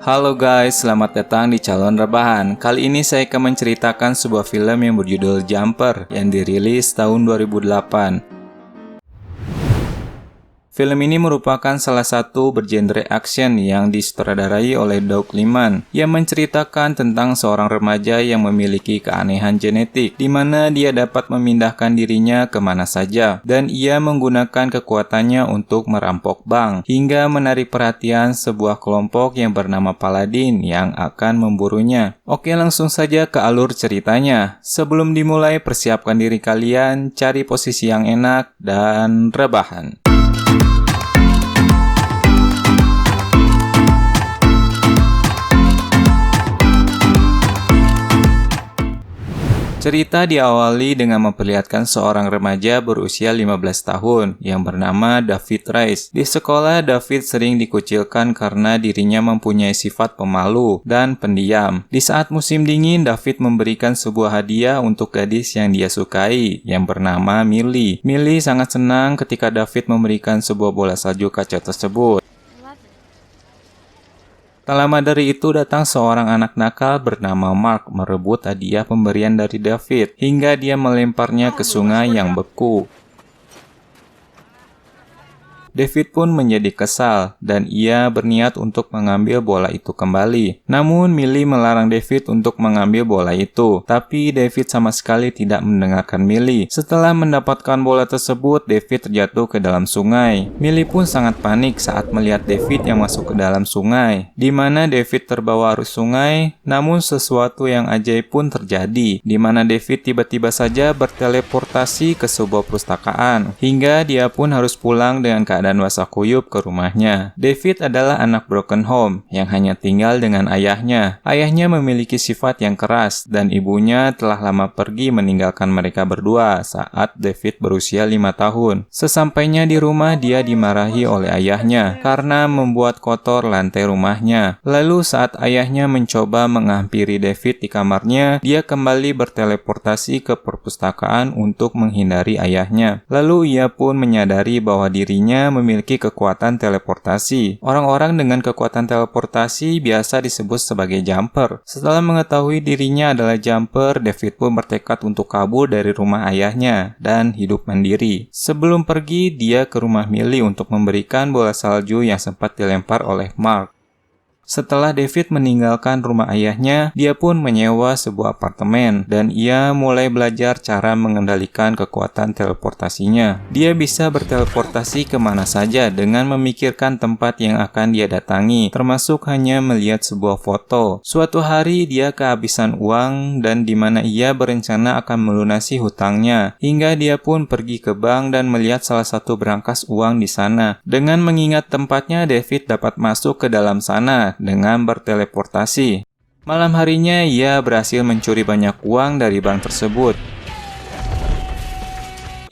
Halo guys, selamat datang di Calon Rebahan. Kali ini saya akan menceritakan sebuah film yang berjudul Jumper yang dirilis tahun 2008. Film ini merupakan salah satu bergenre action yang disutradarai oleh Doug Liman yang menceritakan tentang seorang remaja yang memiliki keanehan genetik di mana dia dapat memindahkan dirinya kemana saja dan ia menggunakan kekuatannya untuk merampok bank hingga menarik perhatian sebuah kelompok yang bernama Paladin yang akan memburunya. Oke, langsung saja ke alur ceritanya. Sebelum dimulai, persiapkan diri kalian, cari posisi yang enak dan rebahan. Cerita diawali dengan memperlihatkan seorang remaja berusia 15 tahun yang bernama David Rice. Di sekolah, David sering dikucilkan karena dirinya mempunyai sifat pemalu dan pendiam. Di saat musim dingin, David memberikan sebuah hadiah untuk gadis yang dia sukai yang bernama Millie. Millie sangat senang ketika David memberikan sebuah bola salju kaca tersebut. Tak lama dari itu datang seorang anak nakal bernama Mark merebut hadiah pemberian dari David hingga dia melemparnya ke sungai yang beku. David pun menjadi kesal dan ia berniat untuk mengambil bola itu kembali. Namun Millie melarang David untuk mengambil bola itu, tapi David sama sekali tidak mendengarkan Millie. Setelah mendapatkan bola tersebut, David terjatuh ke dalam sungai. Millie pun sangat panik saat melihat David yang masuk ke dalam sungai, di mana David terbawa arus sungai. Namun sesuatu yang ajaib pun terjadi, di mana David tiba-tiba saja berteleportasi ke sebuah perpustakaan, hingga dia pun harus pulang dengan keadaan basah kuyup ke rumahnya. David adalah anak broken home yang hanya tinggal dengan ayahnya. Ayahnya memiliki sifat yang keras dan ibunya telah lama pergi meninggalkan mereka berdua saat David berusia 5 tahun. Sesampainya di rumah, dia dimarahi oleh ayahnya karena membuat kotor lantai rumahnya. Lalu saat ayahnya mencoba menghampiri David di kamarnya, dia kembali berteleportasi ke perpustakaan untuk menghindari ayahnya. Lalu ia pun menyadari bahwa dirinya memiliki kekuatan teleportasi. Orang-orang dengan kekuatan teleportasi biasa disebut sebagai jumper. Setelah mengetahui dirinya adalah jumper, David pun bertekad untuk kabur dari rumah ayahnya dan hidup mandiri. Sebelum pergi, dia ke rumah Millie untuk memberikan bola salju yang sempat dilempar oleh Mark. Setelah David meninggalkan rumah ayahnya, dia pun menyewa sebuah apartemen dan ia mulai belajar cara mengendalikan kekuatan teleportasinya. Dia bisa berteleportasi kemana saja dengan memikirkan tempat yang akan dia datangi, termasuk hanya melihat sebuah foto. Suatu hari dia kehabisan uang dan di mana ia berencana akan melunasi hutangnya, hingga dia pun pergi ke bank dan melihat salah satu berangkas uang di sana. Dengan mengingat tempatnya, David dapat masuk ke dalam sana dengan berteleportasi. Malam harinya ia berhasil mencuri banyak uang dari bank tersebut.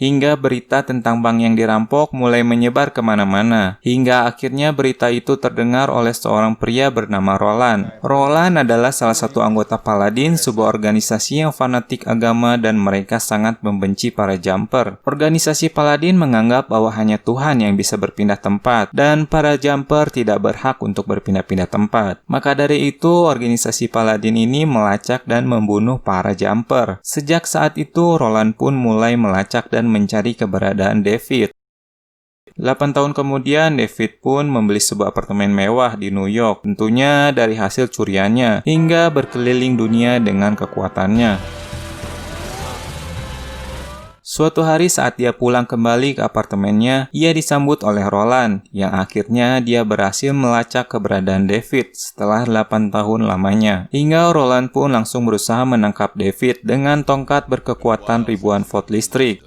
Hingga berita tentang bank yang dirampok mulai menyebar kemana-mana. Hingga akhirnya berita itu terdengar oleh seorang pria bernama Roland. Roland adalah salah satu anggota Paladin, sebuah organisasi yang fanatik agama dan mereka sangat membenci para jumper. Organisasi Paladin menganggap bahwa hanya Tuhan yang bisa berpindah tempat dan para jumper tidak berhak untuk berpindah-pindah tempat. Maka dari itu, organisasi Paladin ini melacak dan membunuh para jumper. Sejak saat itu, Roland pun mulai melacak dan mencari keberadaan David. 8 tahun kemudian, David pun membeli sebuah apartemen mewah di New York, tentunya dari hasil curiannya, hingga berkeliling dunia dengan kekuatannya. Suatu hari saat dia pulang kembali ke apartemennya, ia disambut oleh Roland, yang akhirnya dia berhasil melacak keberadaan David setelah 8 tahun lamanya. Hingga Roland pun langsung berusaha menangkap David dengan tongkat berkekuatan ribuan volt listrik.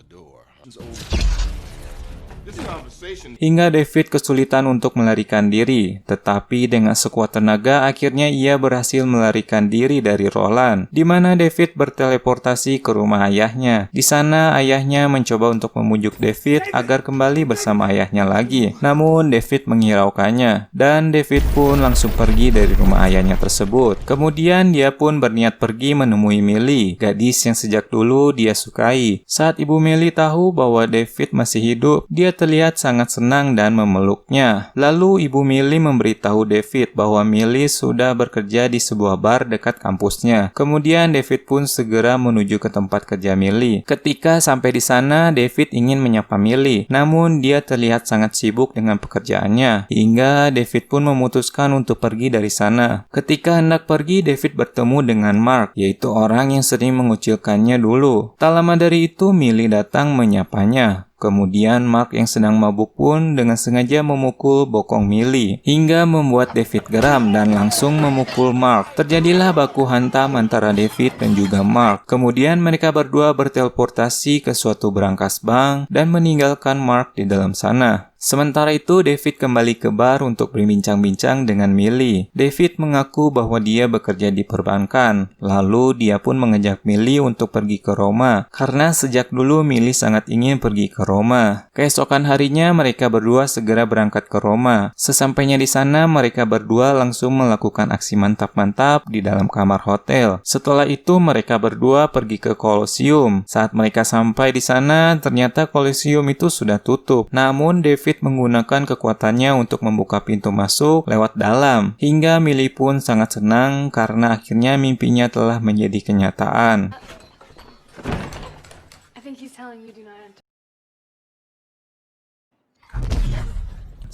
Hingga David kesulitan untuk melarikan diri, tetapi dengan sekuat tenaga akhirnya ia berhasil melarikan diri dari Roland, di mana David berteleportasi ke rumah ayahnya. Di sana ayahnya mencoba untuk memujuk David agar kembali bersama ayahnya lagi, namun David menghiraukannya, dan David pun langsung pergi dari rumah ayahnya tersebut. Kemudian dia pun berniat pergi menemui Millie, gadis yang sejak dulu dia sukai. Saat ibu Millie tahu bahwa David masih hidup, dia terlihat sangat sangat senang dan memeluknya. Lalu ibu Millie memberitahu David bahwa Millie sudah bekerja di sebuah bar dekat kampusnya. Kemudian David pun segera menuju ke tempat kerja Millie. Ketika sampai di sana, David ingin menyapa Millie, namun dia terlihat sangat sibuk dengan pekerjaannya, hingga David pun memutuskan untuk pergi dari sana. Ketika hendak pergi, David bertemu dengan Mark, yaitu orang yang sering mengucilkannya dulu. Tak lama dari itu, Millie datang menyapanya. Kemudian Mark yang sedang mabuk pun dengan sengaja memukul bokong Millie, hingga membuat David geram dan langsung memukul Mark. Terjadilah baku hantam antara David dan juga Mark. Kemudian mereka berdua berteleportasi ke suatu brankas bank dan meninggalkan Mark di dalam sana. Sementara itu, David kembali ke bar untuk berbincang-bincang dengan Millie. David mengaku bahwa dia bekerja di perbankan. Lalu dia pun mengajak Millie untuk pergi ke Roma, karena sejak dulu Millie sangat ingin pergi ke Roma. Keesokan harinya, mereka berdua segera berangkat ke Roma. Sesampainya di sana, mereka berdua langsung melakukan aksi mantap-mantap di dalam kamar hotel. Setelah itu, mereka berdua pergi ke Colosseum. Saat mereka sampai di sana, ternyata Colosseum itu sudah tutup. Namun, David menggunakan kekuatannya untuk membuka pintu masuk lewat dalam. Hingga Millie pun sangat senang karena akhirnya mimpinya telah menjadi kenyataan.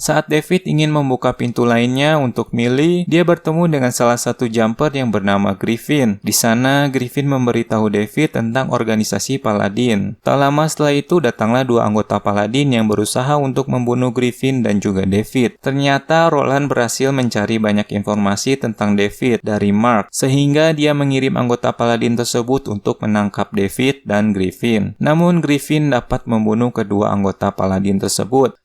Saat David ingin membuka pintu lainnya untuk Millie, dia bertemu dengan salah satu jumper yang bernama Griffin. Di sana, Griffin memberitahu David tentang organisasi Paladin. Tak lama setelah itu, datanglah dua anggota Paladin yang berusaha untuk membunuh Griffin dan juga David. Ternyata Roland berhasil mencari banyak informasi tentang David dari Mark, sehingga dia mengirim anggota Paladin tersebut untuk menangkap David dan Griffin. Namun Griffin dapat membunuh kedua anggota Paladin tersebut.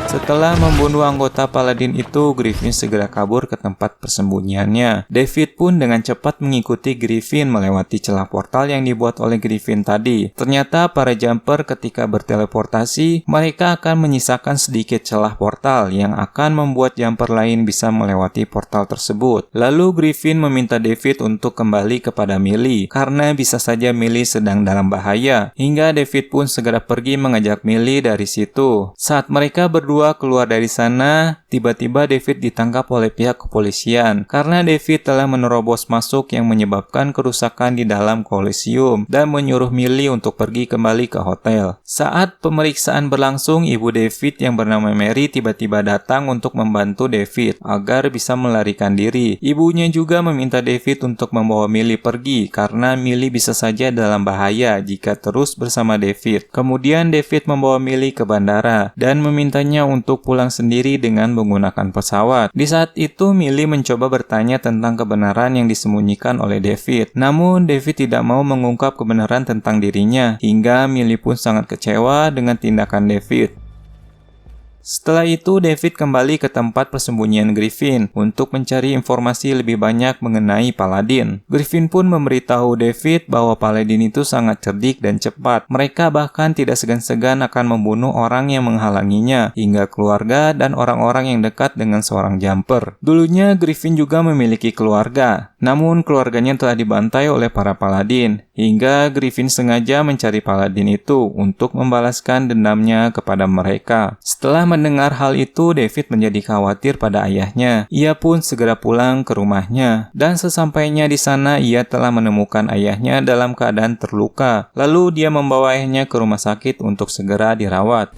Setelah membunuh anggota Paladin itu, Griffin segera kabur ke tempat persembunyiannya. David pun dengan cepat mengikuti Griffin melewati celah portal yang dibuat oleh Griffin tadi. Ternyata para jumper ketika berteleportasi, mereka akan menyisakan sedikit celah portal yang akan membuat jumper lain bisa melewati portal tersebut. Lalu Griffin meminta David untuk kembali kepada Millie, karena bisa saja Millie sedang dalam bahaya. Hingga David pun segera pergi mengajak Millie dari situ. Saat mereka berdua keluar dari sana, tiba-tiba David ditangkap oleh pihak kepolisian karena David telah menerobos masuk yang menyebabkan kerusakan di dalam Colosseum dan menyuruh Millie untuk pergi kembali ke hotel. Saat pemeriksaan berlangsung, ibu David yang bernama Mary tiba-tiba datang untuk membantu David agar bisa melarikan diri. Ibunya juga meminta David untuk membawa Millie pergi karena Millie bisa saja dalam bahaya jika terus bersama David. Kemudian David membawa Millie ke bandara dan memintanya untuk pulang sendiri dengan menggunakan pesawat. Di saat itu, Millie mencoba bertanya tentang kebenaran yang disembunyikan oleh David. Namun, David tidak mau mengungkap kebenaran tentang dirinya, hingga Millie pun sangat kecewa dengan tindakan David. Setelah itu, David kembali ke tempat persembunyian Griffin untuk mencari informasi lebih banyak mengenai Paladin. Griffin pun memberitahu David bahwa Paladin itu sangat cerdik dan cepat. Mereka bahkan tidak segan-segan akan membunuh orang yang menghalanginya, hingga keluarga dan orang-orang yang dekat dengan seorang jumper. Dulunya, Griffin juga memiliki keluarga, namun keluarganya telah dibantai oleh para Paladin, hingga Griffin sengaja mencari Paladin itu untuk membalaskan dendamnya kepada mereka. Setelah mendengar hal itu, David menjadi khawatir pada ayahnya. Ia pun segera pulang ke rumahnya, dan sesampainya di sana ia telah menemukan ayahnya dalam keadaan terluka. Lalu dia membawa ayahnya ke rumah sakit untuk segera dirawat.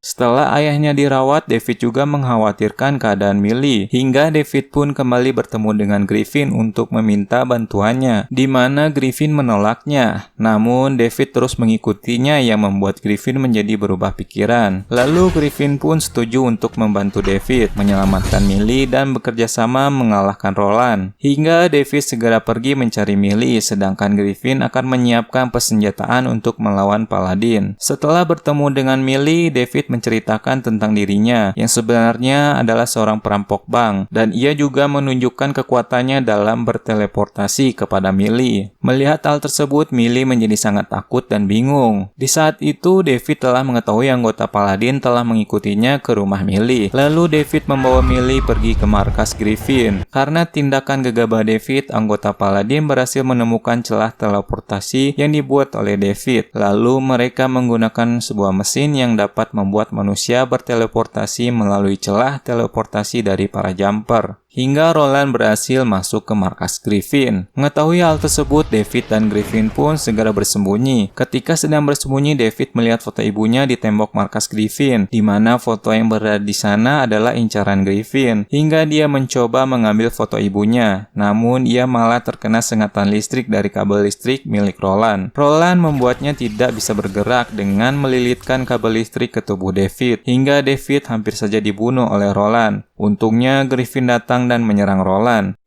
Setelah ayahnya dirawat, David juga mengkhawatirkan keadaan Millie, hingga David pun kembali bertemu dengan Griffin untuk meminta bantuannya, di mana Griffin menolaknya. Namun, David terus mengikutinya yang membuat Griffin menjadi berubah pikiran. Lalu, Griffin pun setuju untuk membantu David menyelamatkan Millie dan bekerja sama mengalahkan Roland. Hingga David segera pergi mencari Millie, sedangkan Griffin akan menyiapkan persenjataan untuk melawan Paladin. Setelah bertemu dengan Millie, David menceritakan tentang dirinya yang sebenarnya adalah seorang perampok bank, dan ia juga menunjukkan kekuatannya dalam berteleportasi kepada Millie. Melihat hal tersebut, Millie menjadi sangat takut dan bingung. Di saat itu, David telah mengetahui anggota Paladin telah mengikutinya ke rumah Millie. Lalu David membawa Millie pergi ke markas Griffin. Karena tindakan gegabah David, anggota Paladin berhasil menemukan celah teleportasi yang dibuat oleh David. Lalu mereka menggunakan sebuah mesin yang dapat membuat manusia berteleportasi melalui celah teleportasi dari para jumper. Hingga Roland berhasil masuk ke markas Griffin. Mengetahui hal tersebut, David dan Griffin pun segera bersembunyi. Ketika sedang bersembunyi, David melihat foto ibunya di tembok markas Griffin, di mana foto yang berada di sana adalah incaran Griffin. Hingga dia mencoba mengambil foto ibunya, namun ia malah terkena sengatan listrik dari kabel listrik milik Roland. Roland membuatnya tidak bisa bergerak dengan melilitkan kabel listrik ke tubuh David, hingga David hampir saja dibunuh oleh Roland. Untungnya Griffin datang dan menyerang Roland.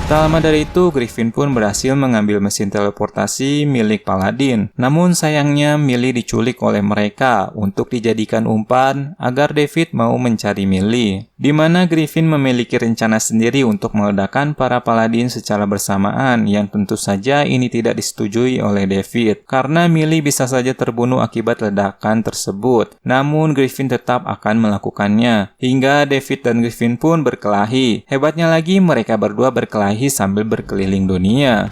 Tak lama dari itu, Griffin pun berhasil mengambil mesin teleportasi milik Paladin. Namun sayangnya Millie diculik oleh mereka untuk dijadikan umpan agar David mau mencari Millie. Di mana Griffin memiliki rencana sendiri untuk meledakkan para Paladin secara bersamaan, yang tentu saja ini tidak disetujui oleh David, karena Millie bisa saja terbunuh akibat ledakan tersebut. Namun Griffin tetap akan melakukannya, hingga David dan Griffin pun berkelahi. Hebatnya lagi, mereka berdua berkelahi sambil berkeliling dunia.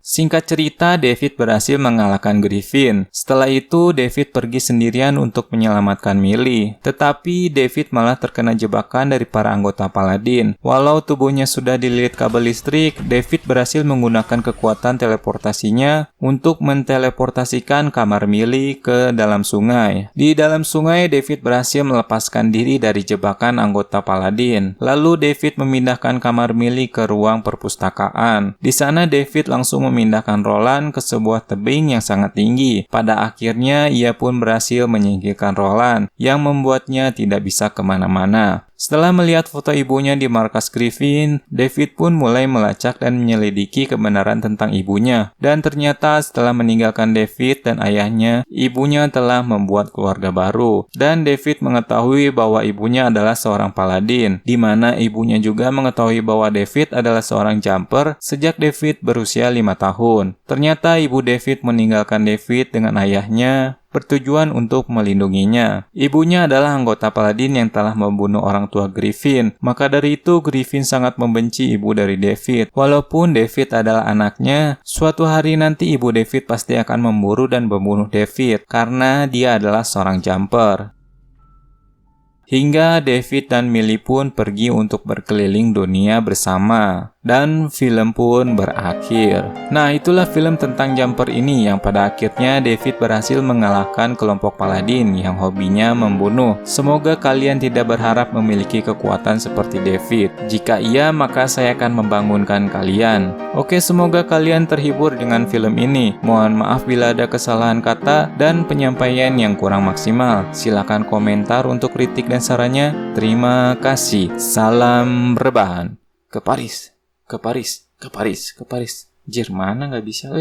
Singkat cerita, David berhasil mengalahkan Griffin. Setelah itu, David pergi sendirian untuk menyelamatkan Millie. Tetapi, David malah terkena jebakan dari para anggota Paladin. Walau tubuhnya sudah dililit kabel listrik, David berhasil menggunakan kekuatan teleportasinya untuk menteleportasikan kamar Millie ke dalam sungai. Di dalam sungai, David berhasil melepaskan diri dari jebakan anggota Paladin. Lalu, David memindahkan kamar Millie ke ruang perpustakaan. Di sana, David langsung memindahkan Roland ke sebuah tebing yang sangat tinggi. Pada akhirnya, ia pun berhasil menyingkirkan Roland, yang membuatnya tidak bisa kemana-mana. Setelah melihat foto ibunya di markas Griffin, David pun mulai melacak dan menyelidiki kebenaran tentang ibunya. Dan ternyata setelah meninggalkan David dan ayahnya, ibunya telah membuat keluarga baru. Dan David mengetahui bahwa ibunya adalah seorang Paladin, di mana ibunya juga mengetahui bahwa David adalah seorang jumper sejak David berusia 5 tahun. Ternyata ibu David meninggalkan David dengan ayahnya bertujuan untuk melindunginya. Ibunya adalah anggota Paladin yang telah membunuh orang tua Griffin. Maka dari itu, Griffin sangat membenci ibu dari David. Walaupun David adalah anaknya, suatu hari nanti ibu David pasti akan memburu dan membunuh David karena dia adalah seorang jumper. Hingga David dan Millie pun pergi untuk berkeliling dunia bersama. Dan film pun berakhir. Nah, itulah film tentang jumper ini yang pada akhirnya David berhasil mengalahkan kelompok Paladin yang hobinya membunuh. Semoga kalian tidak berharap memiliki kekuatan seperti David. Jika iya, maka saya akan membangunkan kalian. Oke, semoga kalian terhibur dengan film ini. Mohon maaf bila ada kesalahan kata dan penyampaian yang kurang maksimal. Silakan komentar untuk kritik dan sarannya. Terima kasih. Salam rebahan. Ke Paris. Ke Paris. Jir, mana nggak bisa,